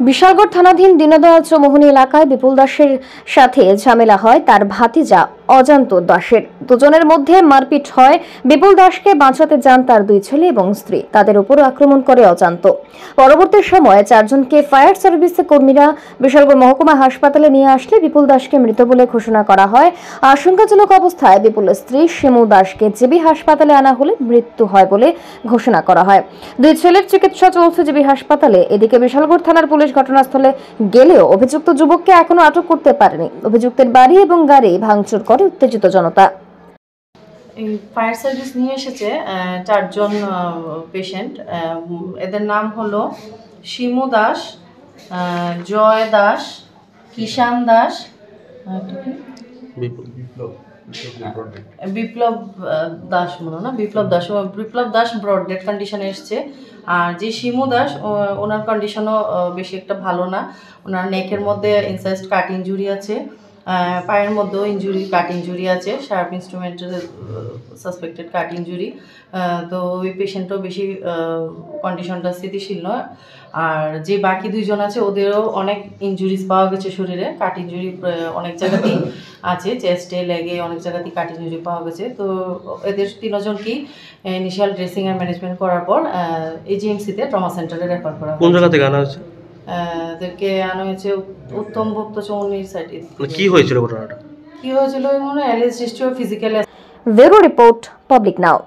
বিশালগড় থানাধীন দীনদয়াল চৌমুহনী এলাকায় বিপুল দাসের সাথে ঝামেলা হয় তার ভাতিজা অজান্ত দাসের। দুজনের মধ্যে মারপিট হয়। বিপুল দাসকে বাঁচাতে যান তার দুই ছেলে এবং স্ত্রী। তাদের উপর আক্রমণ করে অজান্ত। পরবর্তী সময়ে চারজনকে ফায়ার সার্ভিসের কর্মীরা বিশালগড় মহকুমা হাসপাতালে নিয়ে আসলে বিপুল দাসকে মৃত বলে ঘোষণা করা হয়। আশঙ্কাজনক অবস্থায় বিপুলের স্ত্রী শিমু দাসকে জিবি হাসপাতালে আনা হলে মৃত্যু হয় বলে ঘোষণা করা হয়। দুই ছেলের চিকিৎসা চলছে জিবি হাসপাতালে। এদিকে বিশালগড় থানার পুলিশ ঘটনাস্থলে গেলেও অভিযুক্ত যুবককে এখনো আটক করতে পারেনি। অভিযুক্তের বাড়ি এবং গাড়ি ভাঙচুর করে উত্তেজিত জনতা। এই ফায়ার সার্ভিস নিয়ে এসেছে চারজন পেশেন্ট। এদের নাম হলো শিমু দাস, জয় দাস, কিষান দাস, বিপ্লব দাস মনে না বিপ্লব দাস ব্রড ডেড কন্ডিশনে এসছে। আর যে শিমু দাস ওনার কন্ডিশনও বেশি একটা ভালো না। ওনার নেকের মধ্যে ইনসাইজড কাট ইঞ্জুরি আছে, পায়ের মধ্যেও কাট ইঞ্জুরি আছে, শার্প ইনস্ট্রুমেন্টের সাসপেক্টেড কাট ইঞ্জুরি। তো ওই পেশেন্টও বেশি কন্ডিশনটা স্থিতিশীল নয়। আর যে বাকি দুইজন আছে ওদেরও অনেক ইঞ্জুরিজ পাওয়া গেছে শরীরে, কাট ইঞ্জুরি অনেক জায়গাতেই আছে, চেস্টে লেগে অনেক জায়গাতেই কাট ইঞ্জুরি পাওয়া গেছে। তো এদের তিনজনকেই ইনিশিয়াল ড্রেসিং অ্যান্ড ম্যানেজমেন্ট করার পর এজিএমসিতে ট্রমা সেন্টারে রেফার করা হয়। কোন জায়গা থেকে আনা হয়েছে? এদেরকে আনা হয়েছে উত্তম ভক্ত চৌমুহনীর সাইডে। কি হয়েছিল ঘটনাটা? কি হয়েছিল মনে হয় allies history of physical. Bureau report, public now.